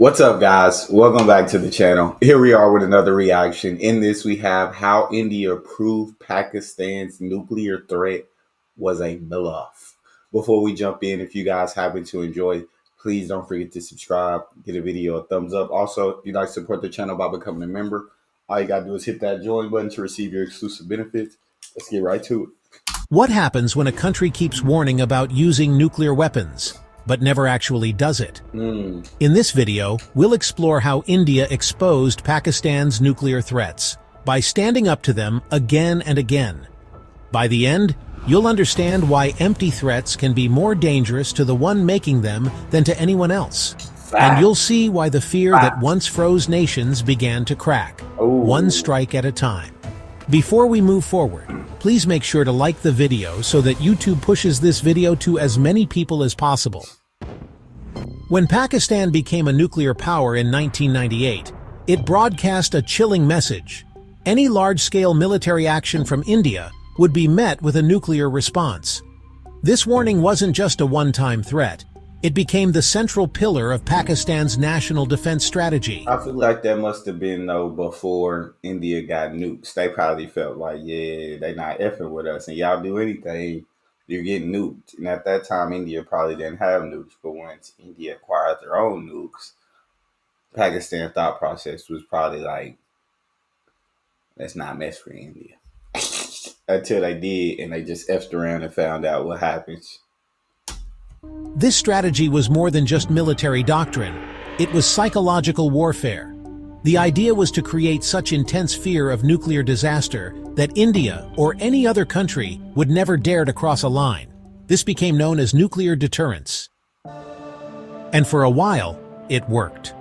What's up, guys? Welcome back to the channel. Here we are with another reaction. In this, we have how India proved Pakistan's nuclear threat was a bluff. Before we jump in, if you guys happen to enjoy, please don't forget to subscribe, give the video a thumbs up. Also, if you'd like to support the channel by becoming a member, all you gotta do is hit that join button to receive your exclusive benefits. Let's get right to it. What happens when a country keeps warning about using nuclear weapons, but never actually does it? In this video, we'll explore how India exposed Pakistan's nuclear threats by standing up to them again and again. By the end, you'll understand why empty threats can be more dangerous to the one making them than to anyone else. And you'll see why the fear that once froze nations began to crack, one strike at a time. Before we move forward, please make sure to like the video so that YouTube pushes this video to as many people as possible. When Pakistan became a nuclear power in 1998, it broadcast a chilling message. Any large-scale military action from India would be met with a nuclear response. This warning wasn't just a one-time threat. It became the central pillar of Pakistan's national defense strategy. I feel like that must have been though before India got nukes. They probably felt like, yeah, they not effing with us, and y'all do anything, you're getting nuked. And at that time, India probably didn't have nukes. But once India acquired their own nukes, Pakistan's thought process was probably like, let's not mess with India. Until they did, and they just effed around and found out what happens. This strategy was more than just military doctrine. It was psychological warfare. The idea was to create such intense fear of nuclear disaster that India or any other country would never dare to cross a line. This became known as nuclear deterrence. And for a while, it worked.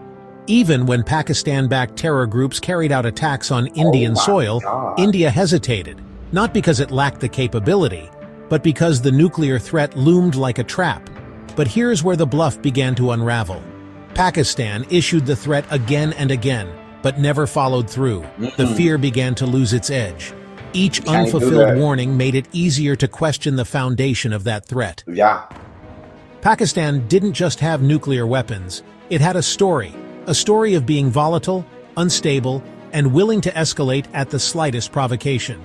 Even when Pakistan-backed terror groups carried out attacks on Indian soil, India hesitated, not because it lacked the capability, but because the nuclear threat loomed like a trap. But here's where the bluff began to unravel. Pakistan issued the threat again and again, but never followed through. The fear began to lose its edge. Each unfulfilled warning made it easier to question the foundation of that threat. Pakistan didn't just have nuclear weapons. It had a story of being volatile, unstable, and willing to escalate at the slightest provocation.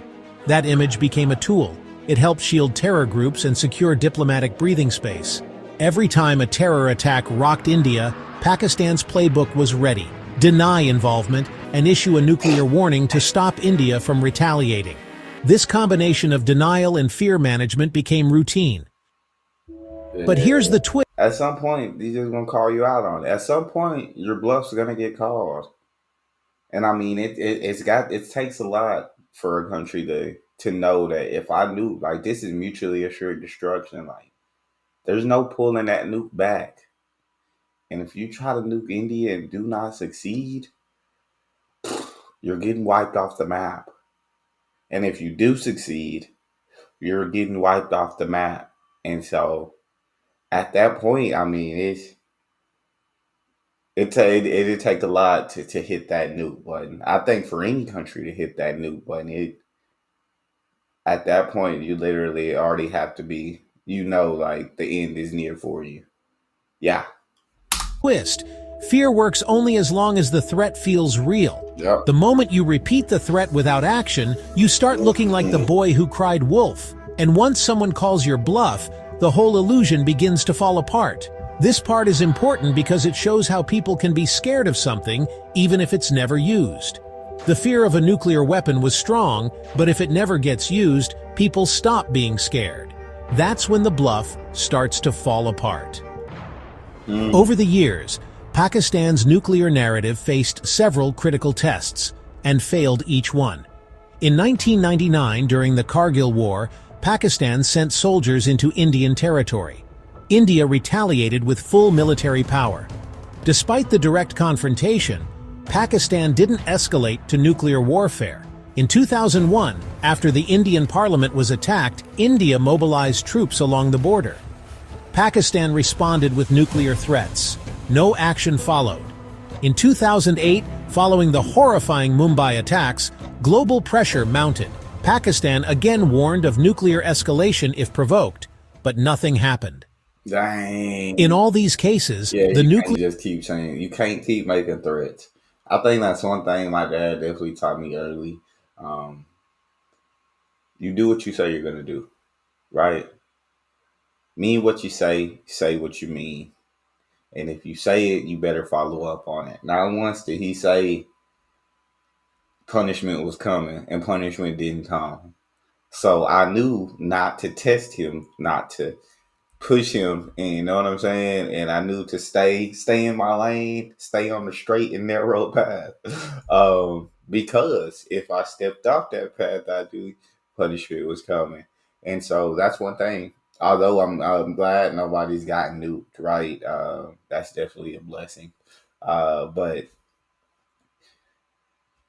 That image became a tool. It helped shield terror groups and secure diplomatic breathing space. Every time a terror attack rocked India, Pakistan's playbook was ready. Deny involvement and issue a nuclear warning to stop India from retaliating. This combination of denial and fear management became routine. But here's the twist. At some point, they're just gonna call you out on it. At some point, your bluff's gonna get called. And I mean, it takes a lot for a country to know that if I knew, like, this is mutually assured destruction, like, there's no pulling that nuke back. And if you try to nuke India and do not succeed, you're getting wiped off the map. And if you do succeed, you're getting wiped off the map. And so at that point, I mean, it'd take a lot to hit that nuke button. I think for any country to hit that nuke button, at that point, you literally already have to be, like the end is near for you. Yeah. Twist. Fear works only as long as the threat feels real. Yep. The moment you repeat the threat without action, you start looking like the boy who cried wolf. And once someone calls your bluff, the whole illusion begins to fall apart. This part is important because it shows how people can be scared of something even if it's never used. The fear of a nuclear weapon was strong, but if it never gets used, people stop being scared. That's when the bluff starts to fall apart. Over the years, Pakistan's nuclear narrative faced several critical tests and failed each one. In 1999, during the Kargil War, Pakistan sent soldiers into Indian territory. India retaliated with full military power. Despite the direct confrontation, Pakistan didn't escalate to nuclear warfare. In 2001, after the Indian parliament was attacked, India mobilized troops along the border. Pakistan responded with nuclear threats. No action followed. In 2008, following the horrifying Mumbai attacks, global pressure mounted. Pakistan again warned of nuclear escalation if provoked, but nothing happened. In Dang. all these cases, Yeah, the you nuclear can't just keep saying, you can't keep making threats. I think that's one thing my dad definitely taught me early. Um, you do what you say you're gonna do, right? Mean what you say what you mean. And if you say it, you better follow up on it. Not once did he say punishment was coming and punishment didn't come. So I knew not to test him, not to push him, and you know what I'm saying? And I knew to stay in my lane, stay on the straight and narrow path. Because if I stepped off that path, I knew punishment was coming. And so that's one thing. Although I'm glad nobody's gotten nuked, right? That's definitely a blessing. But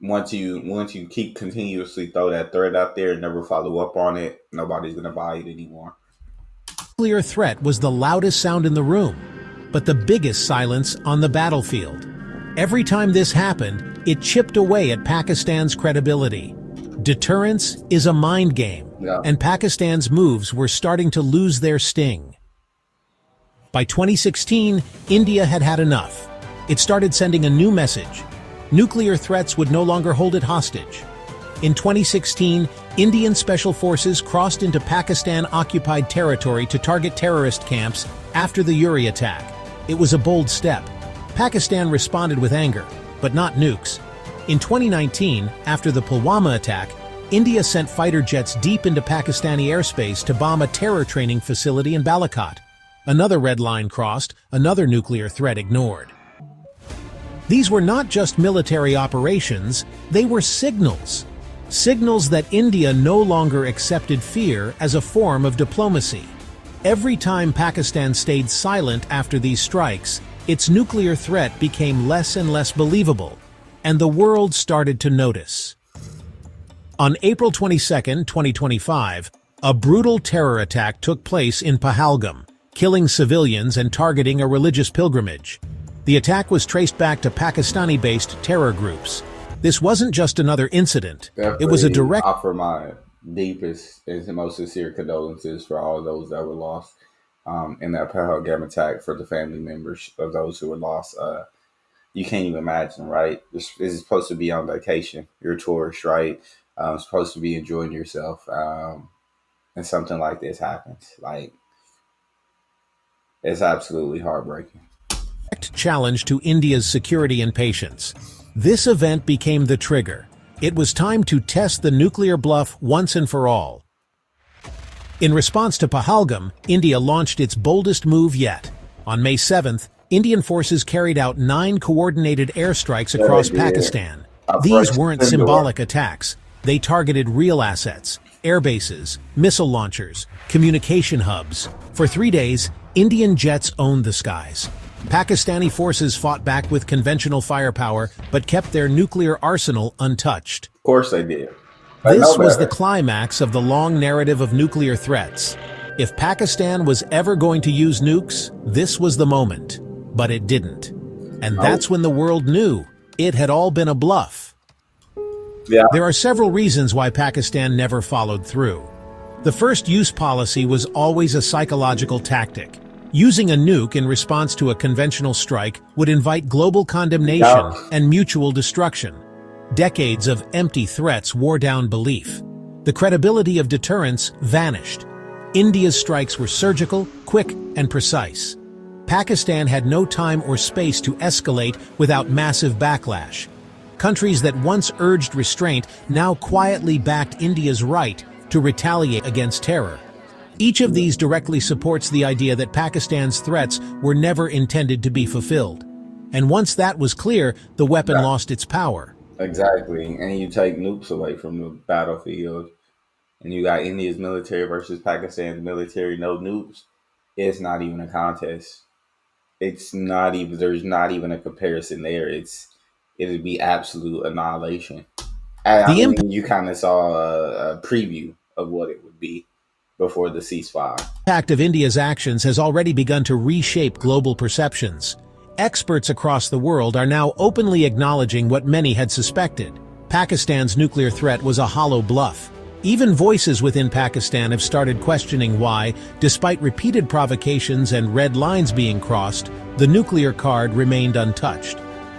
once you keep continuously throw that threat out there and never follow up on it, nobody's gonna buy it anymore. threat was the loudest sound in the room, but the biggest silence on the battlefield. Every time this happened, it chipped away at Pakistan's credibility. Deterrence is a mind game, Yeah. and Pakistan's moves were starting to lose their sting. By 2016, India had had enough. It started sending a new message. Nuclear threats would no longer hold it hostage. In 2016, Indian special forces crossed into Pakistan-occupied territory to target terrorist camps after the Uri attack. It was a bold step. Pakistan responded with anger, but not nukes. In 2019, after the Pulwama attack, India sent fighter jets deep into Pakistani airspace to bomb a terror training facility in Balakot. Another red line crossed, another nuclear threat ignored. These were not just military operations, they were signals. Signals that India no longer accepted fear as a form of diplomacy. Every time Pakistan stayed silent after these strikes, its nuclear threat became less and less believable, and the world started to notice. On April 22, 2025, a brutal terror attack took place in Pahalgam, killing civilians and targeting a religious pilgrimage. The attack was traced back to Pakistani-based terror groups. This wasn't just another incident. It was a Definitely direct offer my deepest and most sincere condolences for all those that were lost in that Pahalgam attack, for the family members of those who were lost. You can't even imagine, right? This is supposed to be on vacation. You're a tourist, right? Supposed to be enjoying yourself, and something like this happens. Like, it's absolutely heartbreaking. challenge to India's security and patience. This event became the trigger. It was time to test the nuclear bluff once and for all. In response to Pahalgam, India launched its boldest move yet. On May 7th, Indian forces carried out 9 coordinated airstrikes across Pakistan. These weren't symbolic attacks. They targeted real assets, air bases, missile launchers, communication hubs. For 3 days, Indian jets owned the skies. Pakistani forces fought back with conventional firepower, but kept their nuclear arsenal untouched. Of course they did. This was the climax of the long narrative of nuclear threats. If Pakistan was ever going to use nukes, this was the moment. But it didn't. And that's when the world knew it had all been a bluff. Yeah. There are several reasons why Pakistan never followed through. The first use policy was always a psychological tactic. Using a nuke in response to a conventional strike would invite global condemnation and mutual destruction. Decades of empty threats wore down belief. The credibility of deterrence vanished. India's strikes were surgical, quick, and precise. Pakistan had no time or space to escalate without massive backlash. Countries that once urged restraint now quietly backed India's right to retaliate against terror. Each of these directly supports the idea that Pakistan's threats were never intended to be fulfilled. And once that was clear, the weapon lost its power. Exactly. And you take nukes away from the battlefield, and you got India's military versus Pakistan's military, no nukes. It's not even a contest. It's not even, there's not even a comparison there. It'd be absolute annihilation. I The mean, you kind of saw a preview of what it would be before the ceasefire. impact of India's actions has already begun to reshape global perceptions. Experts across the world are now openly acknowledging what many had suspected. Pakistan's nuclear threat was a hollow bluff. Even voices within Pakistan have started questioning why, despite repeated provocations and red lines being crossed, the nuclear card remained untouched.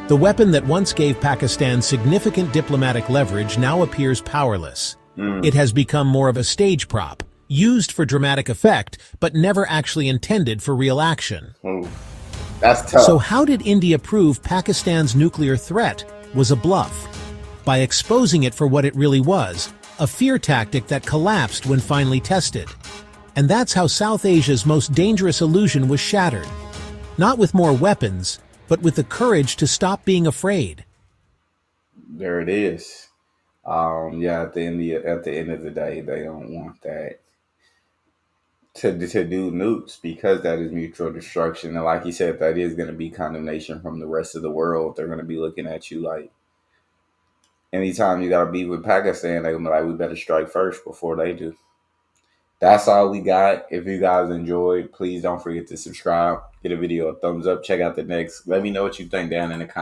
The weapon that once gave Pakistan significant diplomatic leverage now appears powerless. It has become more of a stage prop, used for dramatic effect, but never actually intended for real action. Ooh, that's So tough. how did India prove Pakistan's nuclear threat was a bluff? By exposing it for what it really was, a fear tactic that collapsed when finally tested. And that's how South Asia's most dangerous illusion was shattered. Not with more weapons, but with the courage to stop being afraid. There it is. Yeah, at the end of the day, they don't want that to do nukes because that is mutual destruction. And like you said, that is going to be condemnation from the rest of the world. They're going to be looking at you like anytime you got to be with Pakistan, they're going to be like, we better strike first before they do. That's all we got. If you guys enjoyed, please don't forget to subscribe, get a video a thumbs up, check out the next. Let me know what you think down in the comments.